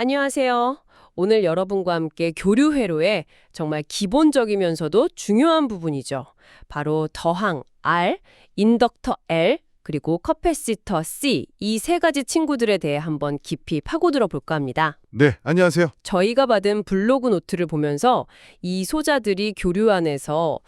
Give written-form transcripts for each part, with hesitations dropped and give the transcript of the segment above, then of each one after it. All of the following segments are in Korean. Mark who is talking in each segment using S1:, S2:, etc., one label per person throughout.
S1: 안녕하세요. 오늘 여러분과 함께 교류 회로의 정말 기본적이면서도 중요한 부분이죠. 바로 더항 R, 인덕터 L, 그리고 커패시터 C 이 세 가지 친구들에 대해 한번 깊이 파고들어 볼까 합니다.
S2: 네, 안녕하세요.
S1: 저희가 받은 블로그 노트를 보면서 이 소자들이 교류 안에서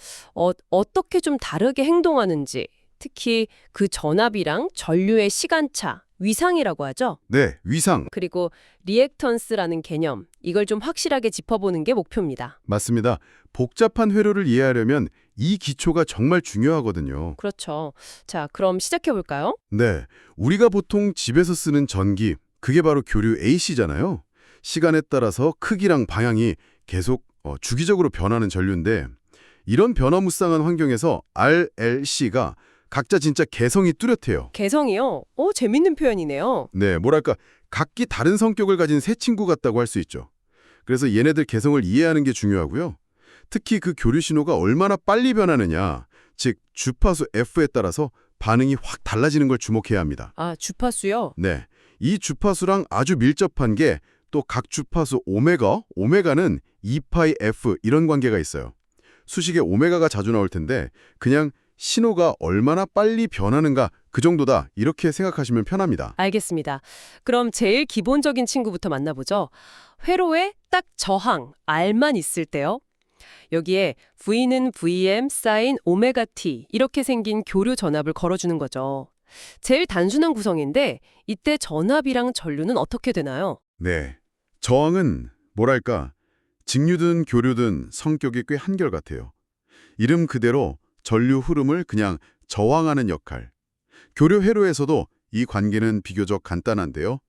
S1: 어떻게 좀 다르게 행동하는지, 특히 그 전압이랑 전류의 시간차, 위상이라고 하죠.
S2: 네, 위상.
S1: 그리고 리액턴스라는 개념, 이걸 좀 확실하게 짚어보는 게 목표입니다.
S2: 맞습니다. 복잡한 회로를 이해하려면 이 기초가 정말 중요하거든요.
S1: 그렇죠. 자, 그럼 시작해 볼까요?
S2: 네, 우리가 보통 집에서 쓰는 전기, 그게 바로 교류 AC잖아요. 시간에 따라서 크기랑 방향이 계속 주기적으로 변하는 전류인데 이런 변화무쌍한 환경에서 RLC가 각자 진짜 개성이 뚜렷해요.
S1: 개성이요? 재밌는 표현이네요.
S2: 네, 뭐랄까 각기 다른 성격을 가진 새 친구 같다고 할 수 있죠. 그래서 얘네들 개성을 이해하는 게 중요하고요. 특히 그 교류 신호가 얼마나 빨리 변하느냐, 즉 주파수 F에 따라서 반응이 확 달라지는 걸 주목해야 합니다.
S1: 아, 주파수요?
S2: 네, 이 주파수랑 아주 밀접한 게 또 각 주파수 오메가는 2파이 F 이런 관계가 있어요. 수식에 오메가가 자주 나올 텐데 그냥 신호가 얼마나 빨리 변하는가 그 정도다 이렇게 생각하시면 편합니다.
S1: 알겠습니다. 그럼 제일 기본적인 친구부터 만나보죠. 회로에 딱 저항, R만 있을 때요. 여기에 V는 Vm 사인 오메가 T 이렇게 생긴 교류 전압을 걸어주는 거죠. 제일 단순한 구성인데 이때 전압이랑 전류는 어떻게 되나요?
S2: 네, 저항은 뭐랄까 직류든 교류든 성격이 꽤 한결같아요. 이름 그대로 전류 흐름을 그냥 저항하는 역할. 교류 회로에서도 이 관계는 비교적 간단한데요.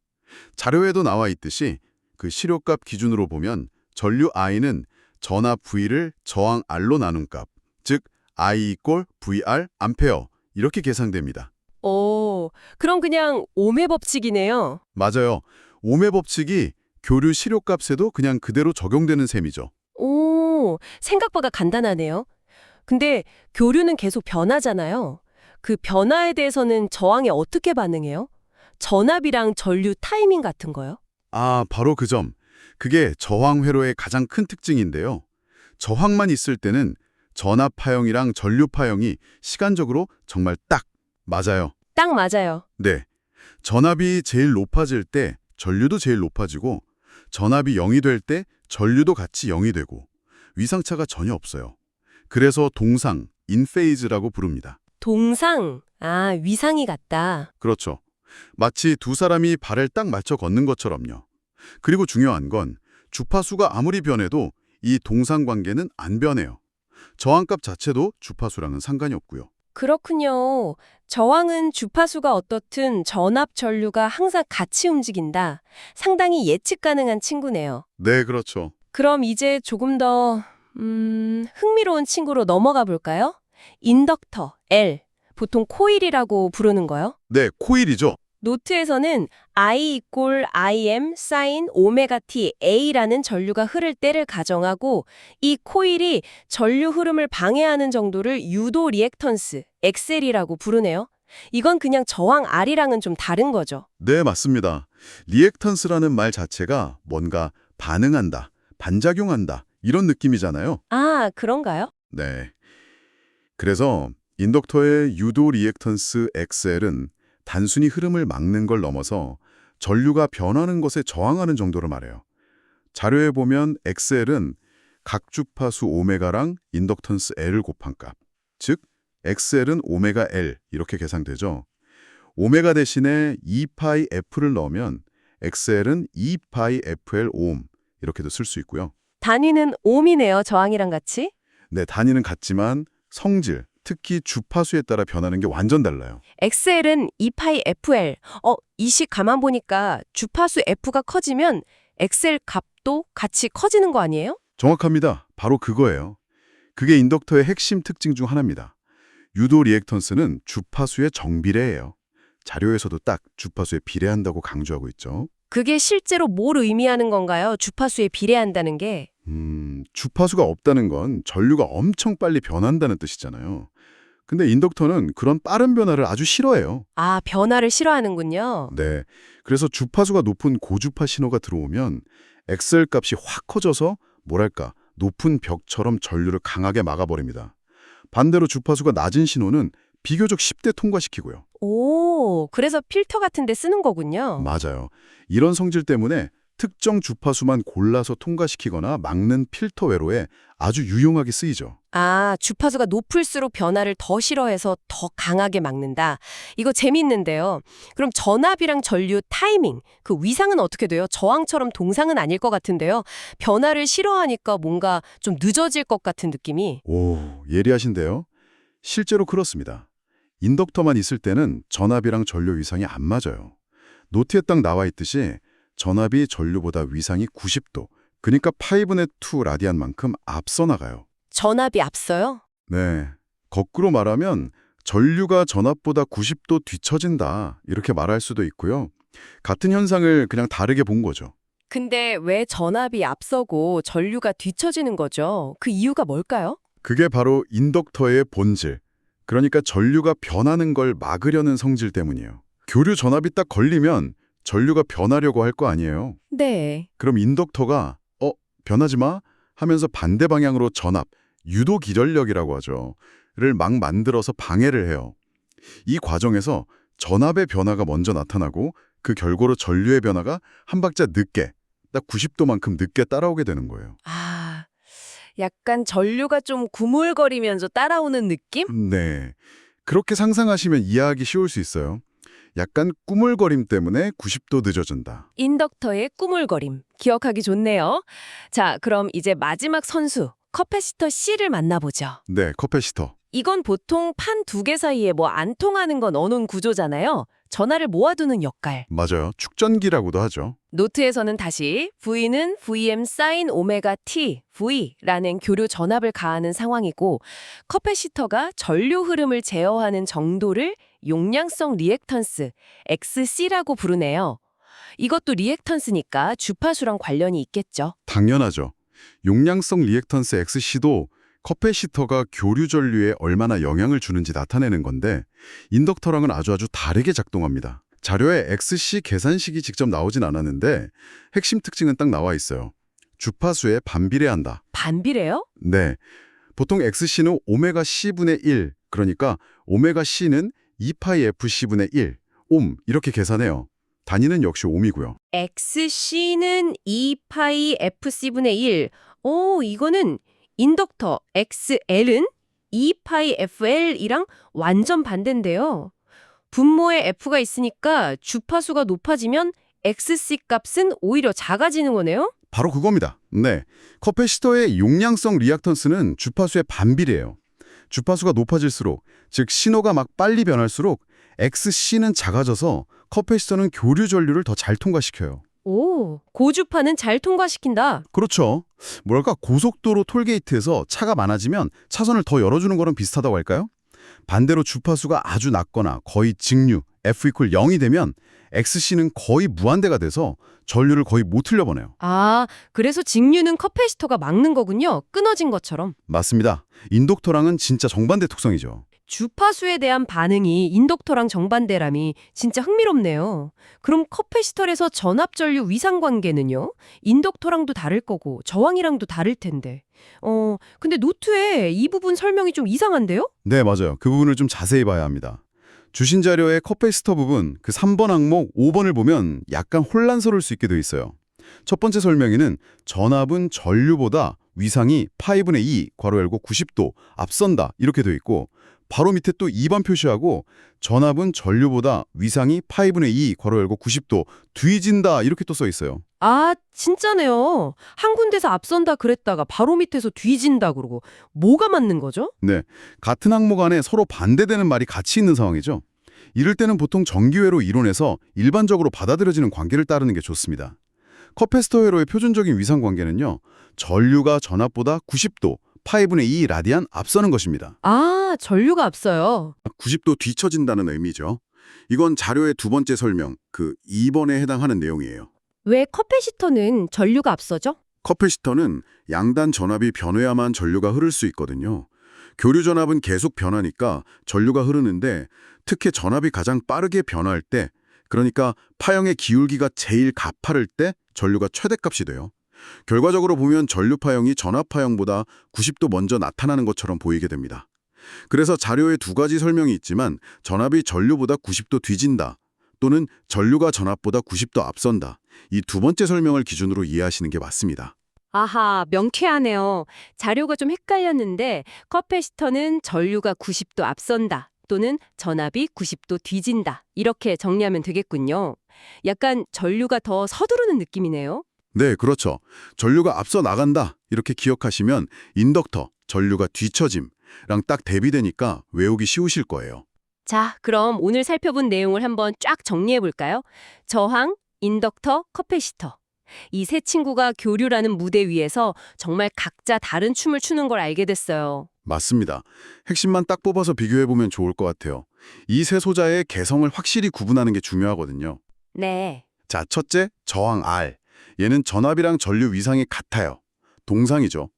S2: 자료에도 나와 있듯이 그 실효값 기준으로 보면 전류 I는 전압 V를 저항 R로 나눈 값, 즉 I 이꼴 VR 암페어 이렇게 계산됩니다.
S1: 오, 그럼 그냥 오매 법칙이네요.
S2: 맞아요. 오매 법칙이 교류 실효값에도 그냥 그대로 적용되는 셈이죠.
S1: 오, 생각보다 간단하네요. 근데 교류는 계속 변하잖아요. 그 변화에 대해서는 저항에 어떻게 반응해요? 전압이랑 전류 타이밍 같은 거요?
S2: 아, 바로 그 점. 그게 저항 회로의 가장 큰 특징인데요. 저항만 있을 때는 전압 파형이랑 전류 파형이 시간적으로 정말 딱 맞아요.
S1: 딱 맞아요.
S2: 네. 전압이 제일 높아질 때 전류도 제일 높아지고 전압이 0이 될 때 전류도 같이 0이 되고 위상차가 전혀 없어요. 그래서 동상, 인페이즈라고 부릅니다.
S1: 동상, 아, 위상이 같다.
S2: 그렇죠. 마치 두 사람이 발을 딱 맞춰 걷는 것처럼요. 그리고 중요한 건 주파수가 아무리 변해도 이 동상 관계는 안 변해요. 저항값 자체도 주파수랑은 상관이 없고요.
S1: 그렇군요. 저항은 주파수가 어떻든 전압 전류가 항상 같이 움직인다. 상당히 예측 가능한 친구네요.
S2: 네, 그렇죠.
S1: 그럼 이제 조금 더 흥미로운 친구로 넘어가 볼까요? 인덕터, L. 보통 코일이라고 부르는 거요.
S2: 네, 코일이죠.
S1: 노트에서는 I 이꼴 Im 사인 오메가 T A라는 전류가 흐를 때를 가정하고 이 코일이 전류 흐름을 방해하는 정도를 유도 리액턴스, XL이라고 부르네요. 이건 그냥 저항 R이랑은 좀 다른 거죠.
S2: 네, 맞습니다. 리액턴스라는 말 자체가 뭔가 반응한다, 반작용한다 이런 느낌이잖아요.
S1: 아, 그런가요?
S2: 네. 그래서 인덕터의 유도 리액턴스 XL은 단순히 흐름을 막는 걸 넘어서 전류가 변하는 것에 저항하는 정도로 말해요. 자료에 보면 XL은 각 주파수 오메가랑 인덕턴스 L을 곱한 값, 즉 XL은 오메가 L 이렇게 계산되죠. 오메가 대신에 2파이 F를 넣으면 XL은 2파이 FL 오hm 이렇게도 쓸 수 있고요.
S1: 단위는 옴이네요, 저항이랑 같이.
S2: 네, 단위는 같지만 성질, 특히 주파수에 따라 변하는 게 완전 달라요.
S1: XL은 2파이 FL. 이 식 가만 보니까 주파수 F가 커지면 XL 값도 같이 커지는 거 아니에요?
S2: 정확합니다. 바로 그거예요. 그게 인덕터의 핵심 특징 중 하나입니다. 유도 리액턴스는 주파수의 정비례예요. 자료에서도 딱 주파수에 비례한다고 강조하고 있죠.
S1: 그게 실제로 뭘 의미하는 건가요? 주파수에 비례한다는 게.
S2: 주파수가 없다는 건 전류가 엄청 빨리 변한다는 뜻이잖아요. 근데 인덕터는 그런 빠른 변화를 아주 싫어해요.
S1: 아, 변화를 싫어하는군요.
S2: 네. 그래서 주파수가 높은 고주파 신호가 들어오면 엑셀 값이 확 커져서 뭐랄까 높은 벽처럼 전류를 강하게 막아버립니다. 반대로 주파수가 낮은 신호는 비교적 쉽게 통과시키고요.
S1: 오, 그래서 필터 같은 데 쓰는 거군요.
S2: 맞아요. 이런 성질 때문에 특정 주파수만 골라서 통과시키거나 막는 필터 회로에 아주 유용하게 쓰이죠.
S1: 아, 주파수가 높을수록 변화를 더 싫어해서 더 강하게 막는다. 이거 재밌는데요. 그럼 전압이랑 전류 타이밍, 그 위상은 어떻게 돼요? 저항처럼 동상은 아닐 것 같은데요. 변화를 싫어하니까 뭔가 좀 늦어질 것 같은 느낌이.
S2: 오, 예리하신데요. 실제로 그렇습니다. 인덕터만 있을 때는 전압이랑 전류 위상이 안 맞아요. 노트에 딱 나와 있듯이 전압이 전류보다 위상이 90도, 그러니까 5분의 2 라디안만큼 앞서 나가요.
S1: 전압이 앞서요?
S2: 네, 거꾸로 말하면 전류가 전압보다 90도 뒤처진다 이렇게 말할 수도 있고요. 같은 현상을 그냥 다르게 본 거죠.
S1: 근데 왜 전압이 앞서고 전류가 뒤처지는 거죠? 그 이유가 뭘까요?
S2: 그게 바로 인덕터의 본질, 그러니까 전류가 변하는 걸 막으려는 성질 때문이에요. 교류 전압이 딱 걸리면 전류가 변하려고 할 거 아니에요.
S1: 네.
S2: 그럼 인덕터가 변하지 마 하면서 반대 방향으로 전압, 유도 기전력이라고 하죠. 를 막 만들어서 방해를 해요. 이 과정에서 전압의 변화가 먼저 나타나고 그 결과로 전류의 변화가 한 박자 늦게, 딱 90도만큼 늦게 따라오게 되는 거예요.
S1: 아, 약간 전류가 좀 구물거리면서 따라오는 느낌?
S2: 네. 그렇게 상상하시면 이해하기 쉬울 수 있어요. 약간 꾸물거림 때문에 90도 늦어진다.
S1: 인덕터의 꾸물거림. 기억하기 좋네요. 자, 그럼 이제 마지막 선수, 커패시터 C를 만나보죠.
S2: 네, 커패시터.
S1: 이건 보통 판 두 개 사이에 뭐 안 통하는 건 어놓은 구조잖아요. 전하를 모아두는 역할.
S2: 맞아요. 축전기라고도 하죠.
S1: 노트에서는 다시 V는 VM 사인 오메가 T, V라는 교류 전압을 가하는 상황이고 커패시터가 전류 흐름을 제어하는 정도를 용량성 리액턴스, XC라고 부르네요. 이것도 리액턴스니까 주파수랑 관련이 있겠죠.
S2: 당연하죠. 용량성 리액턴스 XC도 커패시터가 교류 전류에 얼마나 영향을 주는지 나타내는 건데 인덕터랑은 아주 다르게 작동합니다. 자료에 XC 계산식이 직접 나오진 않았는데 핵심 특징은 딱 나와 있어요. 주파수에 반비례한다.
S1: 반비례요?
S2: 네. 보통 XC는 오메가 C분의 1, 그러니까 오메가 C는 2파이 FC분의 1, 옴 이렇게 계산해요. 단위는 역시 옴이고요.
S1: XC는 2파이 FC분의 1. 오, 이거는 인덕터 XL은 2파이 FL이랑 완전 반대인데요. 분모에 F가 있으니까 주파수가 높아지면 XC 값은 오히려 작아지는 거네요?
S2: 바로 그겁니다. 네. 커패시터의 용량성 리액턴스는 주파수의 반비례예요. 주파수가 높아질수록, 즉 신호가 막 빨리 변할수록 XC는 작아져서 커패시터는 교류 전류를 더 잘 통과시켜요.
S1: 오, 고주파는 잘 통과시킨다.
S2: 그렇죠. 뭐랄까 고속도로 톨게이트에서 차가 많아지면 차선을 더 열어주는 거랑 비슷하다고 할까요? 반대로 주파수가 아주 낮거나 거의 직류, F 이퀄 0이 되면 XC는 거의 무한대가 돼서 전류를 거의 못 흘려보내요.
S1: 아, 그래서 직류는 커패시터가 막는 거군요. 끊어진 것처럼.
S2: 맞습니다. 인덕터랑은 진짜 정반대 특성이죠.
S1: 주파수에 대한 반응이 인덕터랑 정반대람이 진짜 흥미롭네요. 그럼 커패시터에서 전압전류 위상관계는요? 인덕터랑도 다를 거고 저항이랑도 다를 텐데. 근데 노트에 이 부분 설명이 좀 이상한데요?
S2: 네, 맞아요. 그 부분을 좀 자세히 봐야 합니다. 주신 자료의 커패시터 부분, 그 3번 항목 5번을 보면 약간 혼란스러울 수 있게 돼 있어요. 첫 번째 설명에는 전압은 전류보다 위상이 파이분의 2, 괄호 열고 90도 앞선다 이렇게 돼 있고 바로 밑에 또 2번 표시하고 전압은 전류보다 위상이 파이분의 2, 괄호 열고 90도 뒤진다 이렇게 또 써 있어요.
S1: 아, 진짜네요. 한 군데서 앞선다 그랬다가 바로 밑에서 뒤진다 그러고 뭐가 맞는 거죠?
S2: 네, 같은 항목 안에 서로 반대되는 말이 같이 있는 상황이죠. 이럴 때는 보통 전기회로 이론에서 일반적으로 받아들여지는 관계를 따르는 게 좋습니다. 커패시터 회로의 표준적인 위상 관계는요. 전류가 전압보다 90도, 파이분의 2 라디안 앞서는 것입니다.
S1: 아, 전류가 앞서요.
S2: 90도 뒤처진다는 의미죠. 이건 자료의 두 번째 설명, 그 2번에 해당하는 내용이에요.
S1: 왜 커패시터는 전류가 앞서죠?
S2: 커패시터는 양단 전압이 변해야만 전류가 흐를 수 있거든요. 교류 전압은 계속 변하니까 전류가 흐르는데 특히 전압이 가장 빠르게 변화할 때, 그러니까 파형의 기울기가 제일 가파를 때 전류가 최대값이 돼요. 결과적으로 보면 전류 파형이 전압 파형보다 90도 먼저 나타나는 것처럼 보이게 됩니다. 그래서 자료에 두 가지 설명이 있지만 전압이 전류보다 90도 뒤진다 또는 전류가 전압보다 90도 앞선다. 이 두 번째 설명을 기준으로 이해하시는 게 맞습니다.
S1: 아하, 명쾌하네요. 자료가 좀 헷갈렸는데 커패시터는 전류가 90도 앞선다 또는 전압이 90도 뒤진다 이렇게 정리하면 되겠군요. 약간 전류가 더 서두르는 느낌이네요.
S2: 네, 그렇죠. 전류가 앞서 나간다 이렇게 기억하시면 인덕터, 전류가 뒤처짐랑 딱 대비되니까 외우기 쉬우실 거예요.
S1: 자, 그럼 오늘 살펴본 내용을 한번 쫙 정리해 볼까요? 저항, 인덕터, 커패시터. 이 세 친구가 교류라는 무대 위에서 정말 각자 다른 춤을 추는 걸 알게 됐어요.
S2: 맞습니다. 핵심만 딱 뽑아서 비교해보면 좋을 것 같아요. 이 세 소자의 개성을 확실히 구분하는 게 중요하거든요.
S1: 네.
S2: 자, 첫째, 저항 R. 얘는 전압이랑 전류 위상이 같아요. 동상이죠.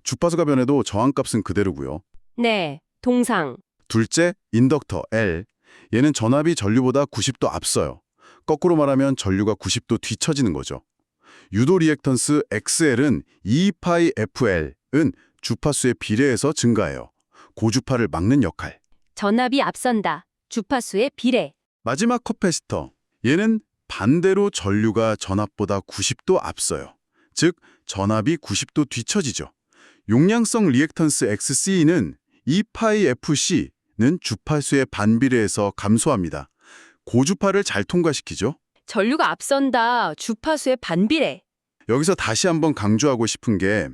S2: 주파수가 변해도 저항값은 그대로고요.
S1: 네. 동상.
S2: 둘째, 인덕터 L. 얘는 전압이 전류보다 90도 앞서요. 거꾸로 말하면 전류가 90도 뒤처지는 거죠. 유도 리액턴스 XL은 2파이 FL은 주파수의 비례에서 증가해요. 고주파를 막는 역할.
S1: 전압이 앞선다. 주파수의 비례.
S2: 마지막 커패시터. 얘는 반대로 전류가 전압보다 90도 앞서요. 즉, 전압이 90도 뒤처지죠. 용량성 리액턴스 XC는 2파이 FC는 주파수의 반비례에서 감소합니다. 고주파를 잘 통과시키죠.
S1: 전류가 앞선다. 주파수의 반비례.
S2: 여기서 다시 한번 강조하고 싶은 게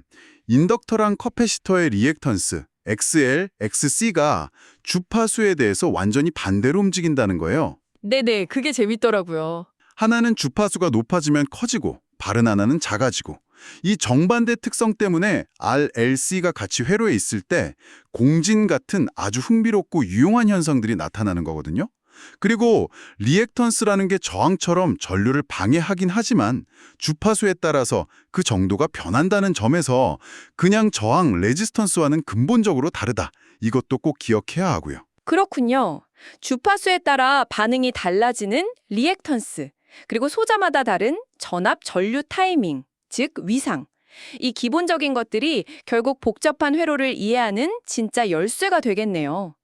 S2: 인덕터랑 커패시터의 리액턴스 XL, XC가 주파수에 대해서 완전히 반대로 움직인다는 거예요.
S1: 네네, 그게 재밌더라고요.
S2: 하나는 주파수가 높아지면 커지고 다른 하나는 작아지고 이 정반대 특성 때문에 RLC가 같이 회로에 있을 때 공진 같은 아주 흥미롭고 유용한 현상들이 나타나는 거거든요. 그리고 리액턴스라는 게 저항처럼 전류를 방해하긴 하지만 주파수에 따라서 그 정도가 변한다는 점에서 그냥 저항, 레지스턴스와는 근본적으로 다르다. 이것도 꼭 기억해야 하고요.
S3: 그렇군요. 주파수에 따라 반응이 달라지는 리액턴스, 그리고 소자마다 다른 전압 전류 타이밍, 즉 위상. 이 기본적인 것들이 결국 복잡한 회로를 이해하는 진짜 열쇠가 되겠네요.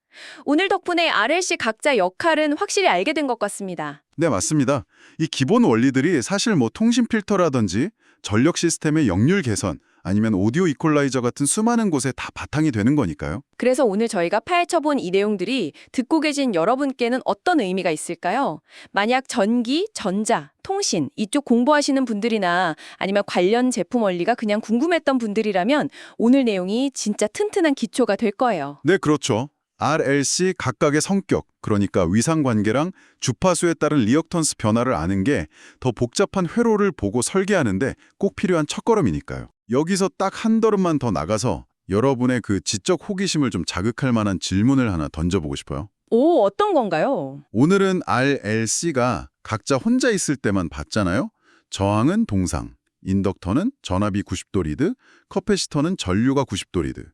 S3: 오늘 덕분에 RLC 각자 역할은 확실히 알게 된 것 같습니다.
S2: 네, 맞습니다. 이 기본 원리들이 사실 통신 필터라든지 전력 시스템의 역률 개선 아니면 오디오 이퀄라이저 같은 수많은 곳에 다 바탕이 되는 거니까요.
S3: 그래서 오늘 저희가 파헤쳐본 이 내용들이 듣고 계신 여러분께는 어떤 의미가 있을까요? 만약 전기, 전자, 통신 이쪽 공부하시는 분들이나 아니면 관련 제품 원리가 그냥 궁금했던 분들이라면 오늘 내용이 진짜 튼튼한 기초가 될 거예요.
S2: 네, 그렇죠. RLC 각각의 성격, 그러니까 위상관계랑 주파수에 따른 리액턴스 변화를 아는 게 더 복잡한 회로를 보고 설계하는데 꼭 필요한 첫걸음이니까요. 여기서 딱 한 걸음만 더 나가서 여러분의 그 지적 호기심을 좀 자극할 만한 질문을 하나 던져보고 싶어요.
S3: 오, 어떤 건가요?
S2: 오늘은 RLC가 각자 혼자 있을 때만 봤잖아요. 저항은 동상, 인덕터는 전압이 90도 리드, 커패시터는 전류가 90도 리드.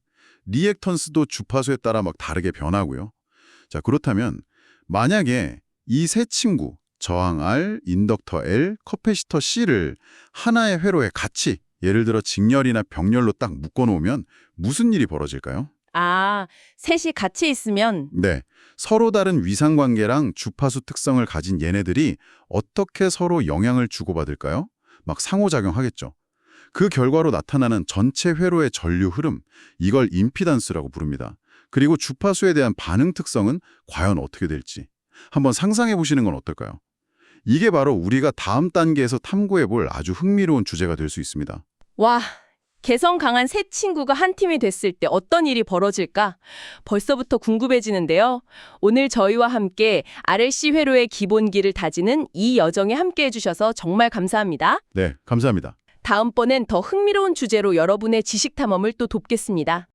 S2: 리액턴스도 주파수에 따라 막 다르게 변하고요. 자, 그렇다면 만약에 이 세 친구, 저항 R, 인덕터 L, 커패시터 C를 하나의 회로에 같이 예를 들어 직렬이나 병렬로 딱 묶어놓으면 무슨 일이 벌어질까요?
S3: 아, 셋이 같이 있으면
S2: 네, 서로 다른 위상관계랑 주파수 특성을 가진 얘네들이 어떻게 서로 영향을 주고받을까요? 막 상호작용하겠죠. 그 결과로 나타나는 전체 회로의 전류 흐름, 이걸 임피던스라고 부릅니다. 그리고 주파수에 대한 반응 특성은 과연 어떻게 될지 한번 상상해 보시는 건 어떨까요? 이게 바로 우리가 다음 단계에서 탐구해 볼 아주 흥미로운 주제가 될 수 있습니다.
S3: 와, 개성 강한 세 친구가 한 팀이 됐을 때 어떤 일이 벌어질까? 벌써부터 궁금해지는데요. 오늘 저희와 함께 RLC 회로의 기본기를 다지는 이 여정에 함께해 주셔서 정말 감사합니다.
S2: 네, 감사합니다.
S3: 다음번엔 더 흥미로운 주제로 여러분의 지식 탐험을 또 돕겠습니다.